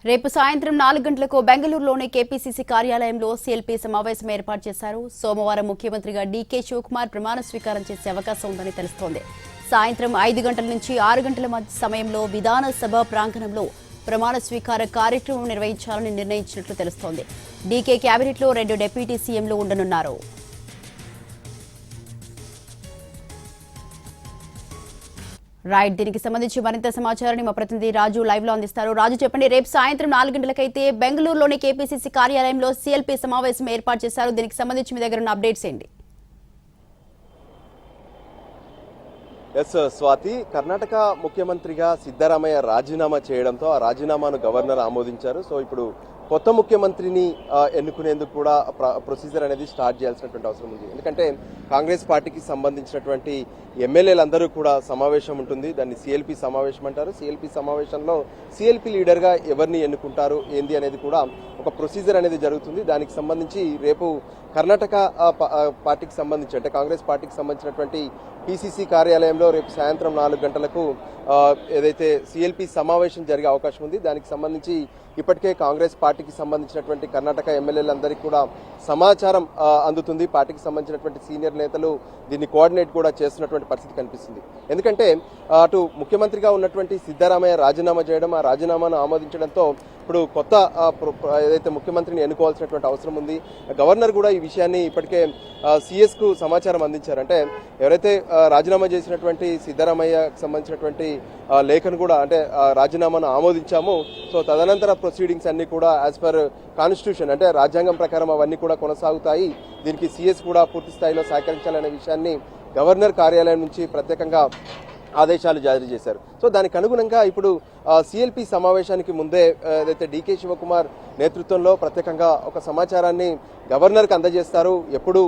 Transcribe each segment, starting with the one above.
రేపు సాయంత్రం 4 గంటలకు బెంగళూరులోని కేపీసీసీ కార్యాలయంలో సీఎల్పీ సమావేశం ఏర్పాటు చేశారు. సోమవారం ముఖ్యమంత్రిగా డీకే శివకుమార్ ప్రమాణ స్వీకారం చేసే అవకాశం ఉందని తెలుస్తోంది. సాయంత్రం 5 గంటల నుంచి 6 గంటల మధ్య సమయంలో విధానసభ ప్రాంగణంలో ప్రమాణ స్వీకార కార్యక్రమం నిర్వహించాలని నిర్ణయించినట్లు తెలుస్తోంది. డీకే కేబినెట్లో 2 డిప్యూటీ సీఎంలు ఉండనున్నారు. రైట్, దీనికి సంబంధించి మరింత సమాచారాన్ని మా ప్రతినిధి రాజు లైవ్ లో అందిస్తారు. రాజు, చెప్పండి, రేపు సాయంత్రం 4 గంటలకైతే బెంగళూరులోని కేపీసీసీ కార్యాలయంలో సీఎల్పీ సమావేశం ఏర్పాటు చేశారు. దీనికి సంబంధించి మీ దగ్గర ఉన్న అప్డేట్స్ ఏంటి? స్వాతి, కర్ణాటక ముఖ్యమంత్రిగా సిద్ధరామయ్య రాజీనామా చేయడంతో ఆ రాజీనామాను గవర్నర్ ఆమోదించారు. సో ఇప్పుడు కొత్త ముఖ్యమంత్రిని ఎన్నుకునేందుకు కూడా ప్రొసీజర్ అనేది స్టార్ట్ చేయాల్సినటువంటి అవసరం ఉంది. ఎందుకంటే కాంగ్రెస్ పార్టీకి సంబంధించినటువంటి ఎమ్మెల్యేలందరూ కూడా సమావేశం ఉంటుంది. దాన్ని సిఎల్పి సమావేశం అంటారు. సిఎల్పి సమావేశంలో సిఎల్పి లీడర్గా ఎవరిని ఎన్నుకుంటారు ఏంది అనేది కూడా ఒక ప్రొసీజర్ అనేది జరుగుతుంది. దానికి సంబంధించి రేపు కర్ణాటక పార్టీకి సంబంధించి అంటే కాంగ్రెస్ పార్టీకి సంబంధించినటువంటి పిసిసి కార్యాలయంలో రేపు సాయంత్రం 4 గంటలకు ఏదైతే సిఎల్పి సమావేశం జరిగే అవకాశం ఉంది. దానికి సంబంధించి ఇప్పటికే కాంగ్రెస్ పార్టీకి సంబంధించినటువంటి కర్ణాటక ఎమ్మెల్యేలందరికీ కూడా సమాచారం అందుతుంది. పార్టీకి సంబంధించినటువంటి సీనియర్ నేతలు దీన్ని కోఆర్డినేట్ కూడా చేస్తున్నటువంటి పరిస్థితి కనిపిస్తుంది. ఎందుకంటే అటు ముఖ్యమంత్రిగా ఉన్నటువంటి సిద్ధరామయ్య రాజీనామా చేయడం, ఆ రాజీనామాను ఆమోదించడంతో ఇప్పుడు కొత్త ఏదైతే ముఖ్యమంత్రిని ఎన్నుకోవాల్సినటువంటి అవసరం ఉంది. గవర్నర్ కూడా ఈ విషయాన్ని ఇప్పటికే సిఎస్ కు సమాచారం అందించారు. అంటే ఎవరైతే రాజీనామా చేసినటువంటి సిద్ధరామయ్యకు సంబంధించినటువంటి లేఖను కూడా అంటే రాజీనామాను ఆమోదించాము. సో తదనంతర ప్రొసీడింగ్స్ అన్ని కూడా యాజ్ పర్ కాన్స్టిట్యూషన్ అంటే రాజ్యాంగం ప్రకారం అవన్నీ కూడా కొనసాగుతాయి. దీనికి సిఎస్ కూడా పూర్తి స్థాయిలో సహకరించాలనే విషయాన్ని గవర్నర్ కార్యాలయం నుంచి ప్రత్యేకంగా ఆదేశాలు జారీ చేశారు. సో దానికి అనుగుణంగా ఇప్పుడు సిఎల్పి సమావేశానికి ముందే ఏదైతే డీకే శివకుమార్ నేతృత్వంలో ప్రత్యేకంగా ఒక సమాచారాన్ని గవర్నర్కి అందజేస్తారు. ఎప్పుడు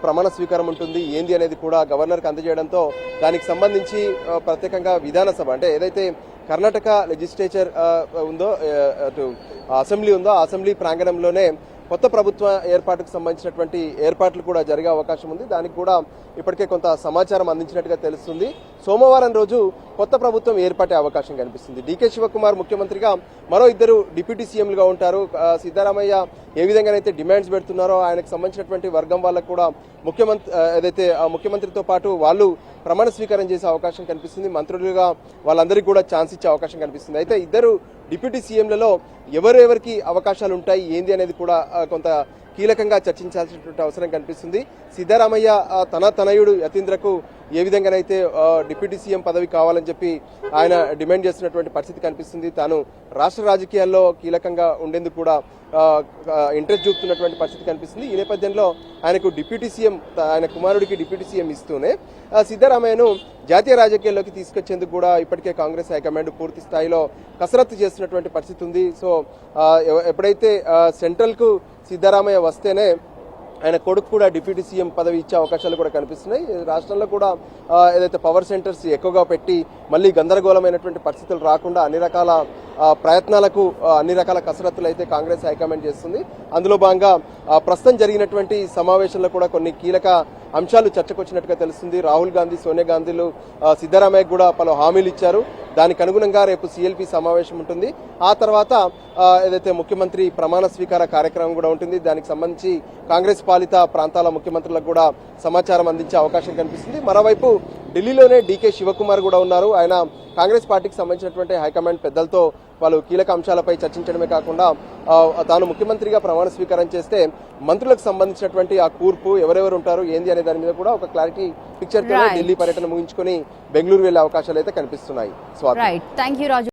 ప్రమాణ స్వీకారం ఉంటుంది ఏంది అనేది కూడా గవర్నర్కి అందజేయడంతో దానికి సంబంధించి ప్రత్యేకంగా విధానసభ అంటే ఏదైతే కర్ణాటక లెజిస్లేచర్ ఉందో అటు అసెంబ్లీ ఉందో ఆ అసెంబ్లీ ప్రాంగణంలోనే కొత్త ప్రభుత్వ ఏర్పాటుకు సంబంధించినటువంటి ఏర్పాట్లు కూడా జరిగే అవకాశం ఉంది. దానికి కూడా ఇప్పటికే కొంత సమాచారం అందించినట్టుగా తెలుస్తుంది. సోమవారం రోజు కొత్త ప్రభుత్వం ఏర్పడే అవకాశం కనిపిస్తుంది. డీకే శివకుమార్ ముఖ్యమంత్రిగా మరో 2 డిప్యూటీ సీఎంలుగా ఉంటారు. సిద్ధరామయ్య ఏ విధంగానైతే డిమాండ్స్ పెడుతున్నారో ఆయనకు సంబంధించినటువంటి వర్గం వాళ్ళకు కూడా ఏదైతే ముఖ్యమంత్రితో పాటు వాళ్ళు ప్రమాణ స్వీకారం చేసే అవకాశం కనిపిస్తుంది. మంత్రులుగా వాళ్ళందరికీ కూడా ఛాన్స్ ఇచ్చే అవకాశం కనిపిస్తుంది. అయితే 2 డిప్యూటీ సీఎంలలో ఎవరెవరికి అవకాశాలు ఉంటాయి ఏంది అనేది కూడా కొంత కీలకంగా చర్చించాల్సినటువంటి అవసరం కనిపిస్తుంది. సిద్ధరామయ్య తన తనయుడు యతీంద్రకు ఏ విధంగానైతే డిప్యూటీ సీఎం పదవి కావాలని చెప్పి ఆయన డిమాండ్ చేస్తున్నటువంటి పరిస్థితి కనిపిస్తుంది. తాను రాష్ట్ర రాజకీయాల్లో కీలకంగా ఉండేందుకు కూడా ఇంట్రెస్ట్ చూపుతున్నటువంటి పరిస్థితి కనిపిస్తుంది. ఈ నేపథ్యంలో ఆయనకు డిప్యూటీ సీఎం ఆయన కుమారుడికి డిప్యూటీ సీఎం ఇస్తూనే సిద్ధరామయ్యను జాతీయ రాజకీయాల్లోకి తీసుకొచ్చేందుకు కూడా ఇప్పటికే కాంగ్రెస్ హైకమాండ్ పూర్తి స్థాయిలో కసరత్తు చేస్తున్నటువంటి పరిస్థితి ఉంది. సో ఎప్పుడైతే సెంట్రల్కు సిద్ధరామయ్య వస్తేనే ఆయన కొడుకు కూడా డిప్యూటీ సీఎం పదవి ఇచ్చే అవకాశాలు కూడా కనిపిస్తున్నాయి. రాష్ట్రంలో కూడా ఏదైతే పవర్ సెంటర్స్ ఎక్కువగా పెట్టి మళ్ళీ గందరగోళమైనటువంటి పరిస్థితులు రాకుండా అన్ని రకాల ప్రయత్నాలకు అన్ని రకాల కసరత్తులు అయితే కాంగ్రెస్ హైకమాండ్ చేస్తుంది. అందులో భాగంగా ప్రస్తుతం జరిగినటువంటి సమావేశంలో కూడా కొన్ని కీలక అంశాలు చర్చకు వచ్చినట్టుగా తెలుస్తుంది. రాహుల్ గాంధీ, సోనియా గాంధీలు సిద్ధరామయ్యకు కూడా పలు హామీలు ఇచ్చారు. దానికి అనుగుణంగా రేపు సిఎల్పి సమావేశం ఉంటుంది. ఆ తర్వాత ఏదైతే ముఖ్యమంత్రి ప్రమాణ స్వీకార కార్యక్రమం కూడా ఉంటుంది. దానికి సంబంధించి కాంగ్రెస్ పాలిత ప్రాంతాల ముఖ్యమంత్రులకు కూడా సమాచారం అందించే అవకాశం కనిపిస్తుంది. మరోవైపు ఢిల్లీలోనే డీకే శివకుమార్ కూడా ఉన్నారు. ఆయన కాంగ్రెస్ పార్టీకి సంబంధించినటువంటి హైకమాండ్ పెద్దలతో వాళ్ళు కీలక అంశాలపై చర్చించడమే కాకుండా తాను ముఖ్యమంత్రిగా ప్రమాణ స్వీకారం చేస్తే మంత్రులకు సంబంధించినటువంటి ఆ కూర్పు ఎవరెవరు ఉంటారు ఏంది అనే దాని మీద కూడా ఒక క్లారిటీ పిక్చర్ తో ఢిల్లీ పర్యటన ముగించుకొని బెంగళూరు వెళ్లే అవకాశాలు అయితే కనిపిస్తున్నాయి.